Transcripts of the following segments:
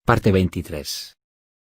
Parte 23.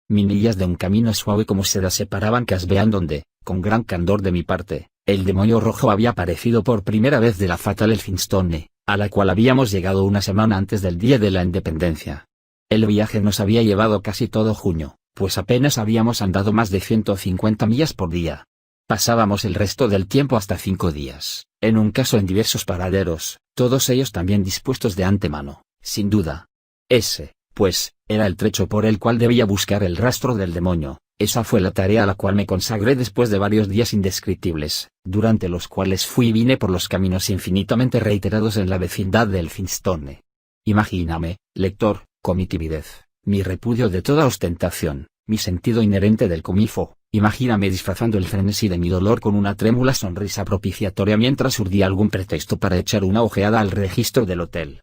Minillas de un camino suave como seda separaban Casbeán donde, con gran candor de mi parte, el demonio rojo había aparecido por primera vez de la fatal Elphinstone, a la cual habíamos llegado una semana antes del día de la independencia. El viaje nos había llevado casi todo junio, pues apenas habíamos andado más de 150 millas por día. Pasábamos el resto del tiempo hasta 5 días, en un caso en diversos paraderos, todos ellos también dispuestos de antemano, sin duda. Ese, pues, era el trecho por el cual debía buscar el rastro del demonio. Esa fue la tarea a la cual me consagré después de varios días indescriptibles, durante los cuales fui y vine por los caminos infinitamente reiterados en la vecindad de Elphinstone. Imagíname, lector, con mi timidez, mi repudio de toda ostentación, mi sentido inherente del comilfo, imagíname disfrazando el frenesí de mi dolor con una trémula sonrisa propiciatoria mientras urdía algún pretexto para echar una ojeada al registro del hotel.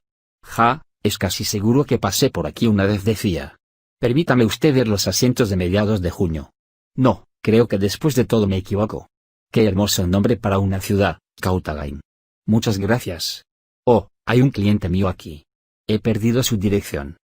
Es casi seguro que pasé por aquí una vez, decía. Permítame usted ver los asientos de mediados de junio. No, creo que después de todo me equivoco. Qué hermoso nombre para una ciudad, Cautagain. Muchas gracias. Oh, hay un cliente mío aquí. He perdido su dirección.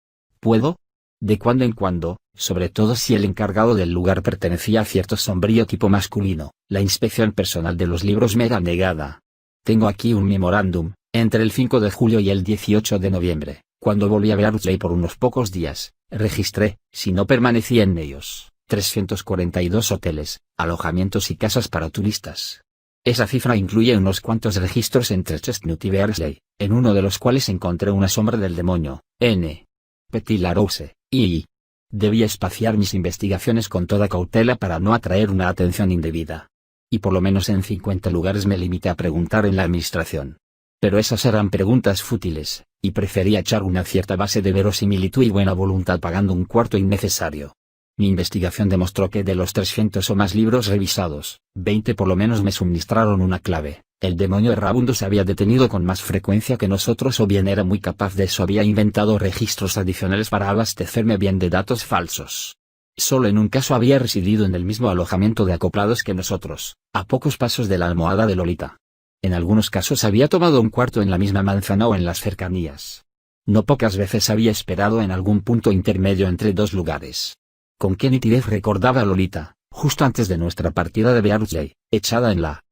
¿Puedo? De cuando en cuando, sobre todo si el encargado del lugar pertenecía a cierto sombrío tipo masculino, la inspección personal de los libros me era negada. Tengo aquí un memorándum, entre el 5 de julio y el 18 de noviembre, cuando volví a Beardsley por unos pocos días, registré, si no permanecía en ellos, 342 hoteles, alojamientos y casas para turistas. Esa cifra incluye unos cuantos registros entre Chestnut y Beardsley, en uno de los cuales encontré una sombra del demonio, N. Petit Larousse, y debía espaciar mis investigaciones con toda cautela para no atraer una atención indebida. Y por lo menos en 50 lugares me limité a preguntar en la administración. Pero esas eran preguntas fútiles, y prefería echar una cierta base de verosimilitud y buena voluntad pagando un cuarto innecesario. Mi investigación demostró que de los 300 o más libros revisados, 20 por lo menos me suministraron una clave: el demonio errabundo se había detenido con más frecuencia que nosotros, o bien era muy capaz de eso, había inventado registros adicionales para abastecerme bien de datos falsos. Solo en un caso había residido en el mismo alojamiento de acoplados que nosotros, a pocos pasos de la almohada de Lolita. En algunos casos había tomado un cuarto en la misma manzana o en las cercanías. No pocas veces había esperado en algún punto intermedio entre dos lugares. Con qué nitidez recordaba a Lolita, justo antes de nuestra partida de Beardsley, echada en la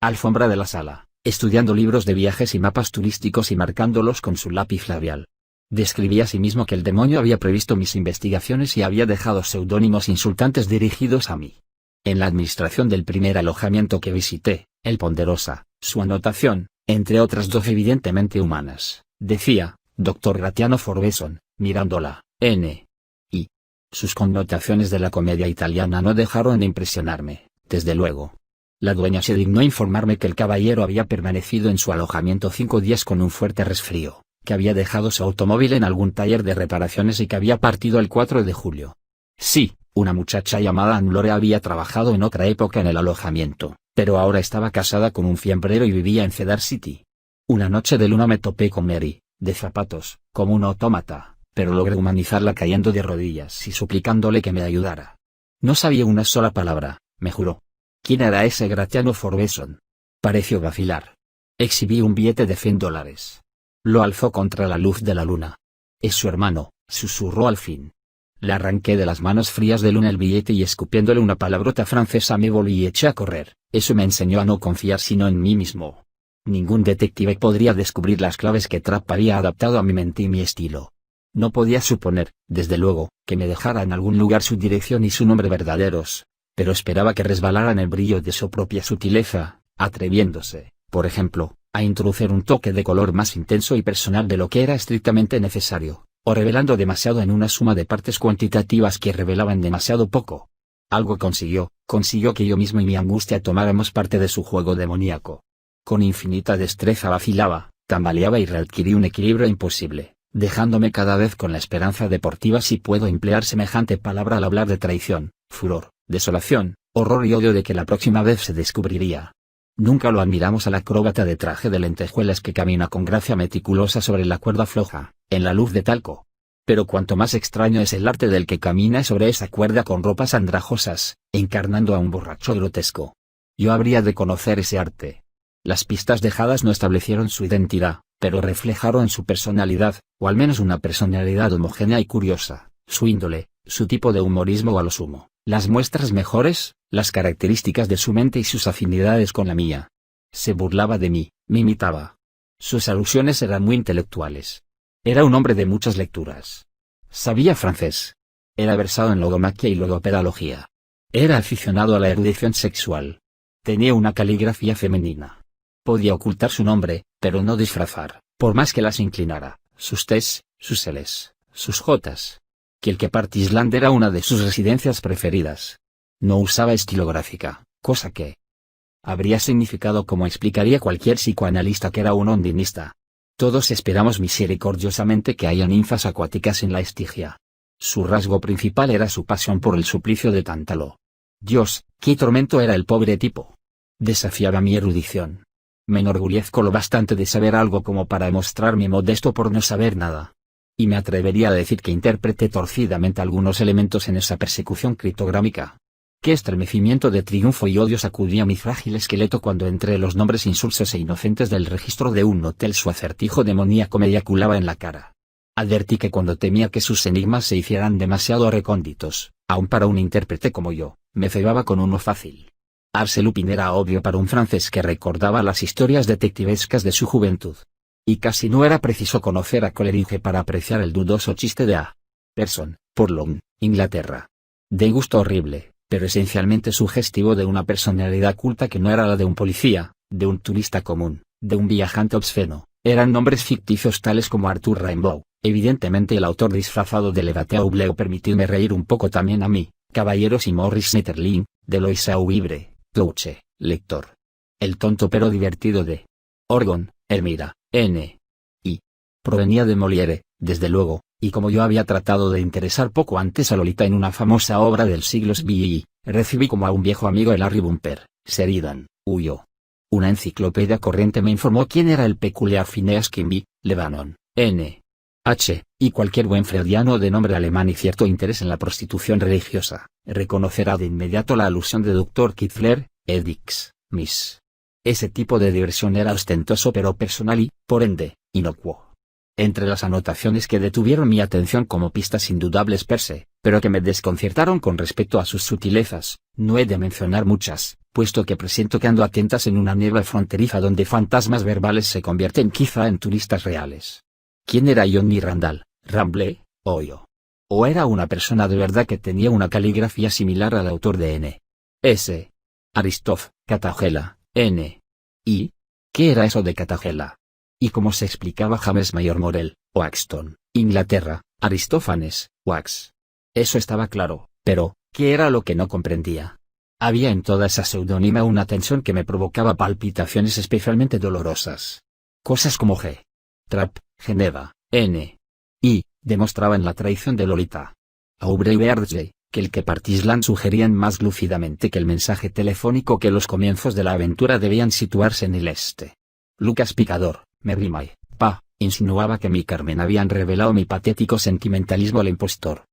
alfombra de la sala, estudiando libros de viajes y mapas turísticos y marcándolos con su lápiz labial. Describía asimismo que el demonio había previsto mis investigaciones y había dejado seudónimos insultantes dirigidos a mí. En la administración del primer alojamiento que visité, el Ponderosa, su anotación, entre otras 12 evidentemente humanas, decía, Dr. Gratiano Forbeson, mirándola, N. Y sus connotaciones de la comedia italiana no dejaron de impresionarme, desde luego. La dueña se dignó informarme que el caballero había permanecido en su alojamiento 5 días con un fuerte resfrío, que había dejado su automóvil en algún taller de reparaciones y que había partido el 4 de julio. Sí, una muchacha llamada Anne-Laure había trabajado en otra época en el alojamiento, pero ahora estaba casada con un fiambrero y vivía en Cedar City. Una noche de luna me topé con Mary, de zapatos, como un autómata, pero logré humanizarla cayendo de rodillas y suplicándole que me ayudara. No sabía una sola palabra, me juró. ¿Quién era ese Gratiano Forbeson? Pareció vacilar. Exhibí un billete de $100. Lo alzó contra la luz de la luna. Es su hermano, susurró al fin. Le arranqué de las manos frías de Luna el billete y escupiéndole una palabrota francesa me volví y eché a correr. Eso me enseñó a no confiar sino en mí mismo. Ningún detective podría descubrir las claves que Trapp había adaptado a mi mente y mi estilo. No podía suponer, desde luego, que me dejara en algún lugar su dirección y su nombre verdaderos, pero esperaba que resbalara en el brillo de su propia sutileza, atreviéndose, por ejemplo, a introducir un toque de color más intenso y personal de lo que era estrictamente necesario, o revelando demasiado en una suma de partes cuantitativas que revelaban demasiado poco. Algo consiguió que yo mismo y mi angustia tomáramos parte de su juego demoníaco. Con infinita destreza vacilaba, tambaleaba y readquirí un equilibrio imposible, dejándome cada vez con la esperanza deportiva, si puedo emplear semejante palabra al hablar de traición, furor, desolación, horror y odio de que la próxima vez se descubriría. Nunca lo admiramos al acróbata de traje de lentejuelas que camina con gracia meticulosa sobre la cuerda floja, en la luz de talco. Pero cuanto más extraño es el arte del que camina sobre esa cuerda con ropas andrajosas, encarnando a un borracho grotesco. Yo habría de conocer ese arte. Las pistas dejadas no establecieron su identidad, pero reflejaron su personalidad, o al menos una personalidad homogénea y curiosa, su índole, su tipo de humorismo o a lo sumo, las muestras mejores, las características de su mente y sus afinidades con la mía. Se burlaba de mí, me imitaba. Sus alusiones eran muy intelectuales. Era un hombre de muchas lecturas. Sabía francés. Era versado en logomaquia y logopedología. Era aficionado a la erudición sexual. Tenía una caligrafía femenina. Podía ocultar su nombre, pero no disfrazar, por más que las inclinara, sus T's, sus L's, sus J's. Park Island era una de sus residencias preferidas. No usaba estilográfica, cosa que habría significado, como explicaría cualquier psicoanalista, que era un ondinista. Todos esperamos misericordiosamente que haya ninfas acuáticas en la Estigia. Su rasgo principal era su pasión por el suplicio de Tántalo. Dios, qué tormento era el pobre tipo. Desafiaba mi erudición. Me enorgullezco lo bastante de saber algo como para mostrarme modesto por no saber nada. Y me atrevería a decir que interpreté torcidamente algunos elementos en esa persecución criptográmica. Qué estremecimiento de triunfo y odio sacudía mi frágil esqueleto cuando entre los nombres insulsos e inocentes del registro de un hotel su acertijo demoníaco me eyaculaba en la cara. Advertí que cuando temía que sus enigmas se hicieran demasiado recónditos, aun para un intérprete como yo, me cebaba con uno fácil. Arsène Lupin era obvio para un francés que recordaba las historias detectivescas de su juventud. Y casi no era preciso conocer a Coleridge para apreciar el dudoso chiste de A. Person, Portland, Inglaterra. De gusto horrible, pero esencialmente sugestivo de una personalidad culta que no era la de un policía, de un turista común, de un viajante obsceno. Eran nombres ficticios tales como Arthur Rimbaud. Evidentemente el autor disfrazado de Levateau permitidme reír un poco también a mí, caballeros, y Maurice Schneiderlin, de Loiseau Vibre, Touche, lector. El tonto pero divertido de Orgon, Hermira, N. Y provenía de Molière, desde luego, y como yo había tratado de interesar poco antes a Lolita en una famosa obra del siglo XVI, recibí como a un viejo amigo el Larry Bumper, Sheridan, huyó. Una enciclopedia corriente me informó quién era el peculiar Phineas Quimby, Lebanon, N. H., y cualquier buen freudiano de nombre alemán y cierto interés en la prostitución religiosa, reconocerá de inmediato la alusión de Dr. Kitzler, Edix, Miss. Ese tipo de diversión era ostentoso pero personal y, por ende, inocuo. Entre las anotaciones que detuvieron mi atención como pistas indudables per se, pero que me desconcertaron con respecto a sus sutilezas, no he de mencionar muchas, puesto que presiento que ando a tientas en una niebla fronteriza donde fantasmas verbales se convierten quizá en turistas reales. ¿Quién era Johnny Randall, Ramble, o yo? ¿O era una persona de verdad que tenía una caligrafía similar al autor de N. S. Aristoph, Cartagena, N. ¿Y qué era eso de Cartagena? Y como se explicaba James Mayor Morel, Waxton, Inglaterra, Aristófanes, Wax. Eso estaba claro, pero, ¿qué era lo que no comprendía? Había en toda esa pseudónima una tensión que me provocaba palpitaciones especialmente dolorosas. Cosas como G. Trap, Geneva, N. Y demostraban la traición de Lolita. Aubrey Beardsley, que Park Island sugerían más lúcidamente que el mensaje telefónico que los comienzos de la aventura debían situarse en el este. Lucas Picador, Merrimay, insinuaba que mi Carmen habían revelado mi patético sentimentalismo al impostor.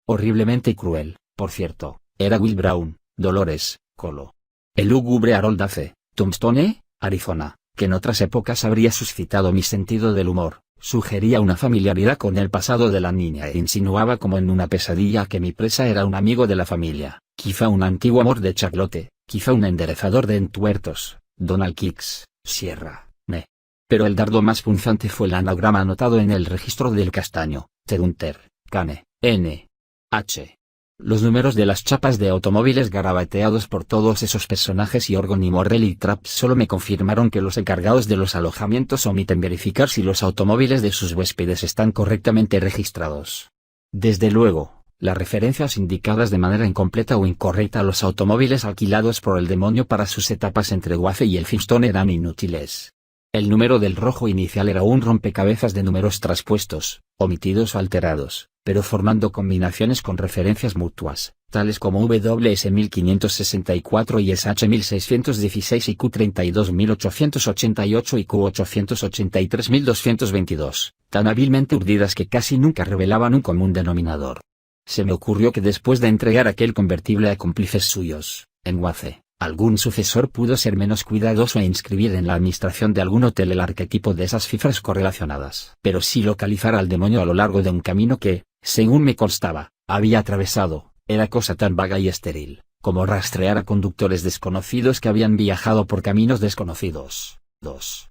Horriblemente cruel, por cierto, era Will Brown, Dolores, Colo. El lúgubre Harold Dace, Tombstone, Arizona, que en otras épocas habría suscitado mi sentido del humor, sugería una familiaridad con el pasado de la niña e insinuaba como en una pesadilla que mi presa era un amigo de la familia, quizá un antiguo amor de Charlotte, quizá un enderezador de entuertos, Donald Kicks, Sierra, Ne. Pero el dardo más punzante fue el anagrama anotado en el registro del castaño, Terunter, Cane, N. H. Los números de las chapas de automóviles garabateados por todos esos personajes y Orgon y Morrell y Trapp solo me confirmaron que los encargados de los alojamientos omiten verificar si los automóviles de sus huéspedes están correctamente registrados. Desde luego, las referencias indicadas de manera incompleta o incorrecta a los automóviles alquilados por el demonio para sus etapas entre Wafe y Elphinstone eran inútiles. El número del rojo inicial era un rompecabezas de números traspuestos, omitidos o alterados, pero formando combinaciones con referencias mutuas, tales como WS 1564 y SH 1616 y Q 32888 y Q 883222, tan hábilmente urdidas que casi nunca revelaban un común denominador. Se me ocurrió que después de entregar aquel convertible a cómplices suyos, en Wace, algún sucesor pudo ser menos cuidadoso e inscribir en la administración de algún hotel el arquetipo de esas cifras correlacionadas. Pero si localizara al demonio a lo largo de un camino que, según me constaba, había atravesado, era cosa tan vaga y estéril, como rastrear a conductores desconocidos que habían viajado por caminos desconocidos. 2.